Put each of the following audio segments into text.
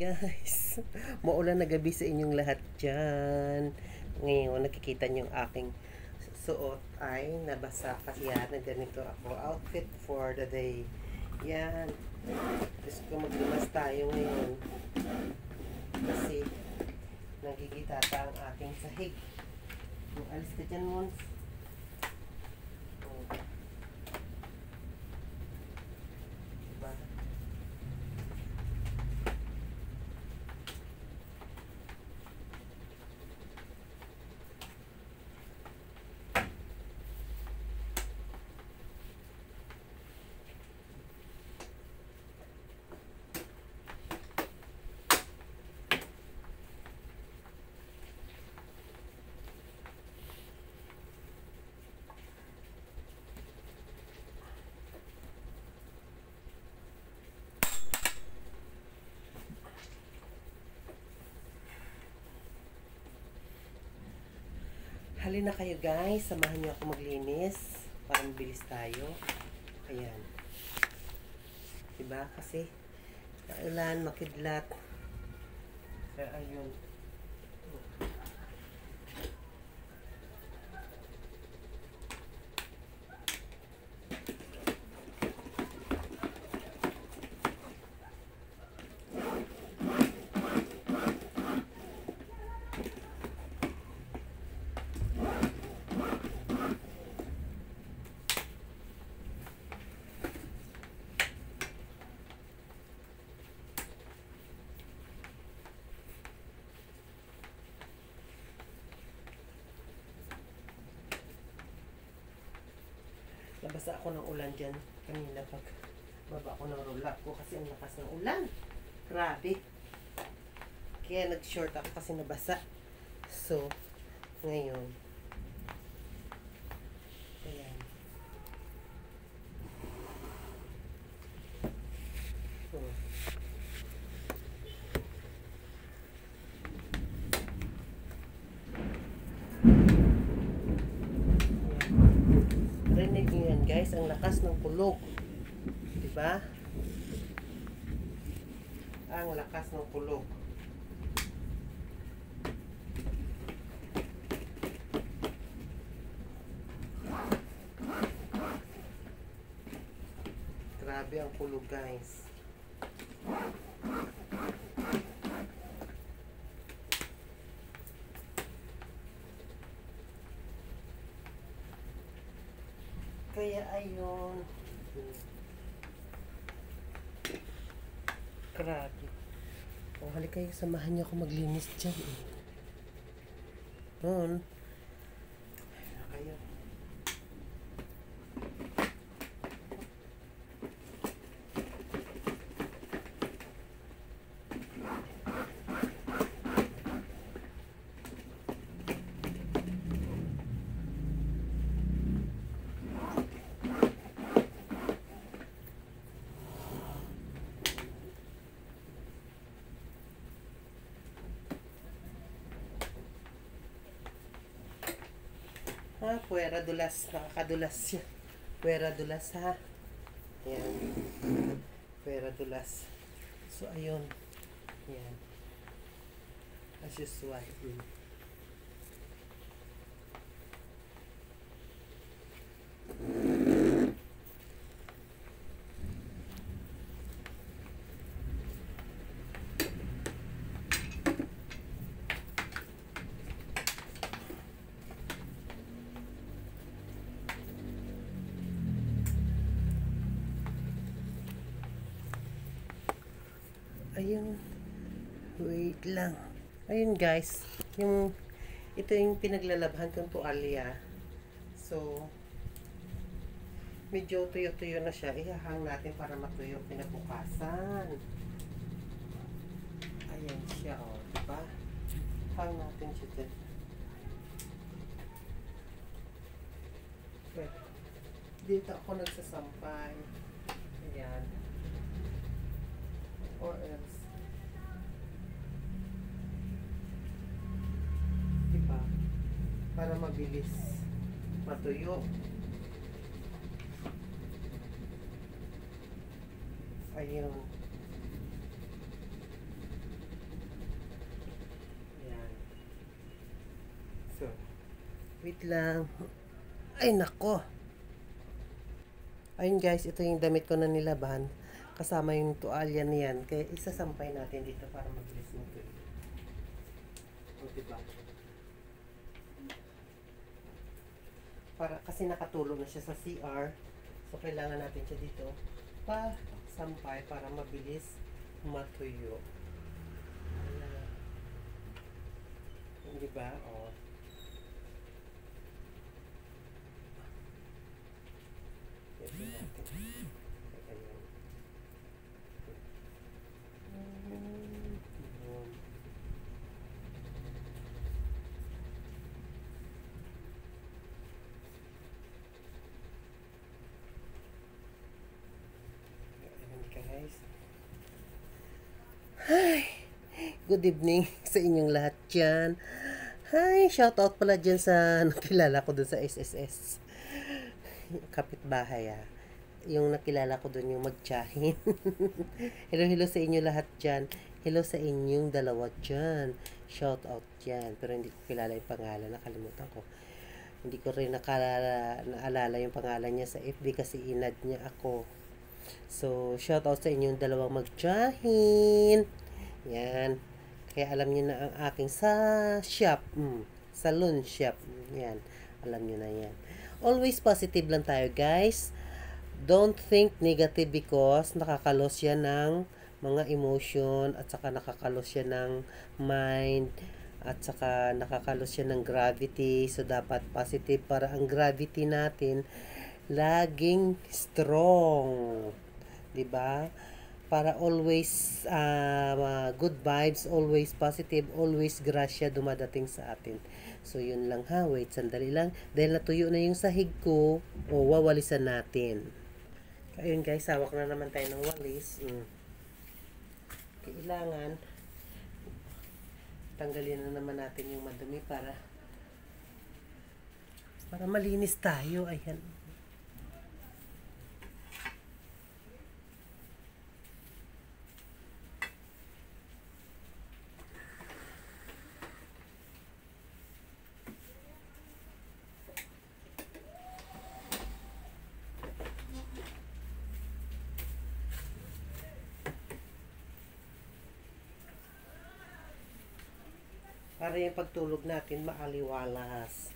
Guys, maulan na gabi sa inyong lahat dyan. Ngayon, nakikita niyo yung aking suot ay nabasa kasi yan, na ganito ako. Outfit for the day. Yan. Gusto ko maglumas tayo ngayon. Kasi, nagigitata ang aking sahig. Alis ka dyan, Mons. Diba? Halina kayo guys, samahan niyo ako maglinis para mabilis tayo. Ayan. Diba? Kasi maulan, makidlat. Kaya ayun. Nabasa ako ng ulan dyan kanina pag baba ako ng roll-up ko kasi ang lakas ng ulan. Grabe. Kaya nag-short ako kasi nabasa. So, ngayon. Ayan. Rinig nyo yan guys, ang lakas ng kulog. Diba? Ang lakas ng kulog. Grabe ang kulog guys. Kaya ayun. Grabe. O halika kayo, samahan niyo ako maglinis dyan eh. Noon. Ayun. Puwera dulas. Nakakadulas siya. Puwera dulas ha. Ayan. Puwera dulas. So, ayun. Ayan. As usual. Ayun. Wait lang. Ayun guys. Ito yung pinaglalabhan kong tuwalya. So, medyo tuyo-tuyo na siya. Ihahang natin para matuyo kinabukasan. Ayan siya, o. Diba? Hang natin siya dyan. Okay. Dito ako nagsasampay. Ayan. Or else. Diba? Para mabilis matuyo. Ayun. Wait lang. Ay, nako. Ayun guys, ito yung damit ko na nilaban. Kasama yung tuwalya niyan. Kaya isasampay natin dito para mabilis mo ito. O, diba? Para, kasi nakatulog na siya sa CR. So, kailangan natin siya dito pa sampay para mabilis matuyo. Di ba? O. Ito natin. Ayan. Guys. Hi! Good evening sa inyong lahat dyan. Hi! Shoutout pala dyan sa nakilala ko dun sa SSS. Kapitbahay yung nakilala ko dun yung magtiyahin. Hello sa inyo lahat dyan. Hello sa inyong dalawa dyan. Shoutout dyan. Pero hindi ko kilala yung pangalan. Nakalimutan ko. Hindi ko rin naalala yung pangalan niya sa FB kasi inad niya ako. So, shoutout sa inyong dalawang magtiyahin. Yan. Kaya alam niyo na ang aking sa shop. Salon shop. Yan. Alam niyo na yan. Always positive lang tayo, guys. Don't think negative because nakakalos yan ng mga emotion at saka nakakalos yan ng mind at saka nakakalos yan ng gravity. So, dapat positive para ang gravity natin laging strong. Diba? Para always good vibes, always positive, always grasya dumadating sa atin. So, yun lang ha. Wait, sandali lang. Dahil natuyo na yung sahig ko, wawalisan natin. Ayun guys, hawak na naman tayo ng walis. Kailangan tanggalin na naman natin yung madumi para malinis tayo. Ayan. Para yung pagtulog natin maaliwalas.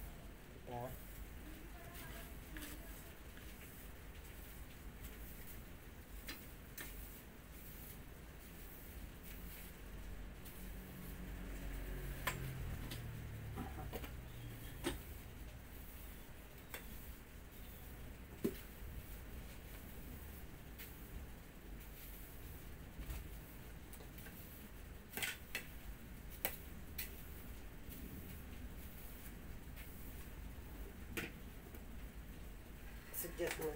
Diba? Suggest mo.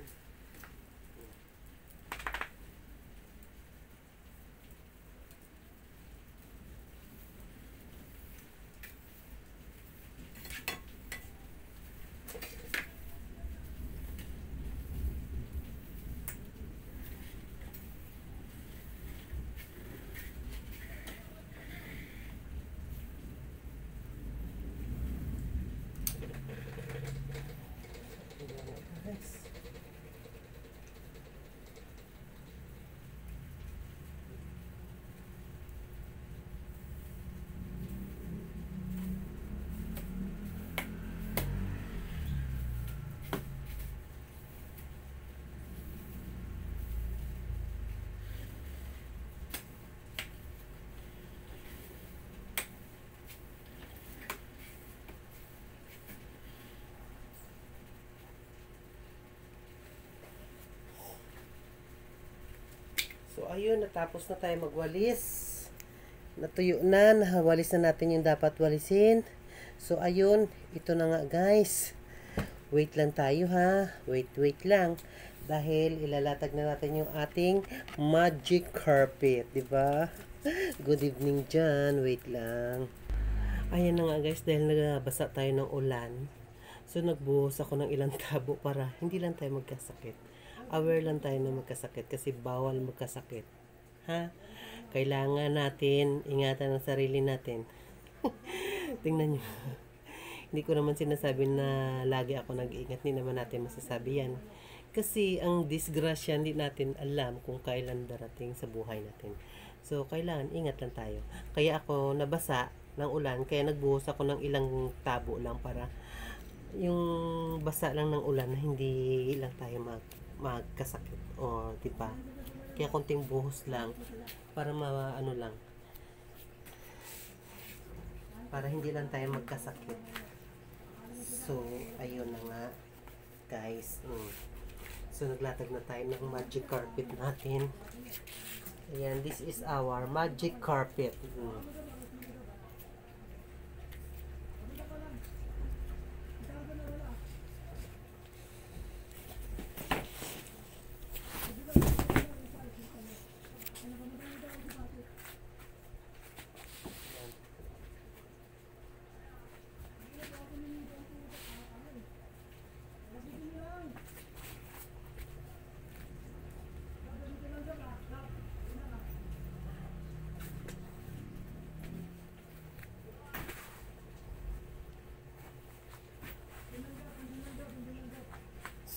So, ayun, natapos na tayo magwalis. Natuyo na, nawalis na natin yung dapat walisin. So, ayun, ito na nga guys. Wait lang tayo ha. Wait lang. Dahil ilalatag na natin yung ating magic carpet. Diba? Good evening dyan. Wait lang. Ayan na nga guys, dahil nagbasa tayo ng ulan. So, nagbuhos ako ng ilang tabo para hindi lang tayo magkasakit. Aware lang tayo na magkasakit kasi bawal magkasakit. Ha? Kailangan natin ingatan ang sarili natin. Tingnan nyo. Hindi ko naman sinasabi na lagi ako nag-iingat. Hindi naman natin masasabi yan. Kasi ang disgrasya, hindi natin alam kung kailan darating sa buhay natin. So, kailangan ingat lang tayo. Kaya ako nabasa ng ulan, kaya nagbuhos ako ng ilang tabo lang para yung basa lang ng ulan na hindi lang tayo magkasakit. O, diba? Kaya konting buhos lang para ano lang, para hindi lang tayo magkasakit. So, ayun na nga, guys. So, naglatag na tayo ng magic carpet natin. Ayan, this is our magic carpet.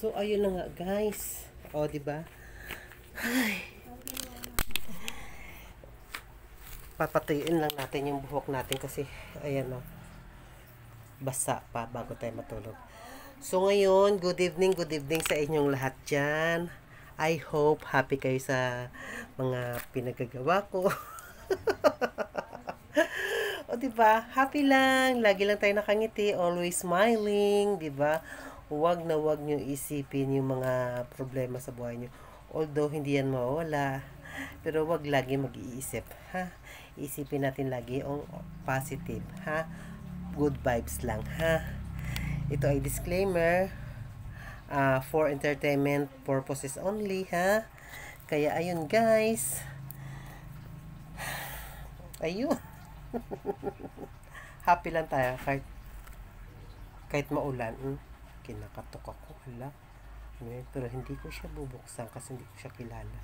So, ayun na nga, guys. O, diba? Ay. Papatuyuin lang natin yung buhok natin kasi, ayan o. Basa pa bago tayo matulog. So, ngayon, good evening sa inyong lahat dyan. I hope happy kayo sa mga pinagagawa ko. O, diba? Happy lang. Lagi lang tayo nakangiti. Always smiling. Diba? Huwag na huwag nyo isipin yung mga problema sa buhay nyo. Although, hindi yan mawawala. Pero huwag lagi mag-iisip. Ha? Isipin natin lagi yung positive. Ha? Good vibes lang. Ha? Ito ay disclaimer. For entertainment purposes only. Ha? Kaya, ayun guys. Ayun. Happy lang tayo kahit maulan. Kinakatok ako, hala. Pero hindi ko siya bubuksan kasi hindi ko siya kilala.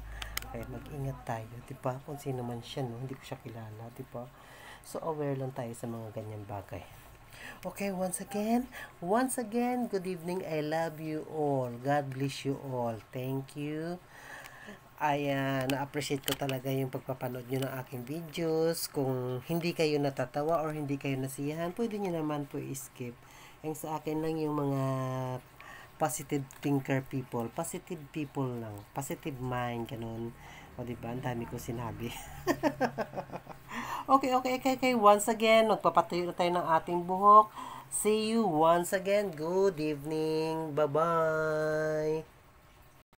Kaya mag-ingat tayo, diba? Kung sino man siya, no? Hindi ko siya kilala, diba? So, aware lang tayo sa mga ganyan bagay. Okay, once again, good evening. I love you all. God bless you all. Thank you. Na-appreciate ko talaga yung pagpapanood nyo ng aking videos. Kung hindi kayo natatawa or hindi kayo nasiyahan, pwede nyo naman po i-skip. Ang sa akin lang yung mga positive thinker people. Positive people lang. Positive mind, ganun. O, diba? Ang dami ko sinabi. Okay. Once again, magpapatuyo na tayo ng ating buhok. See you once again. Good evening. Bye-bye.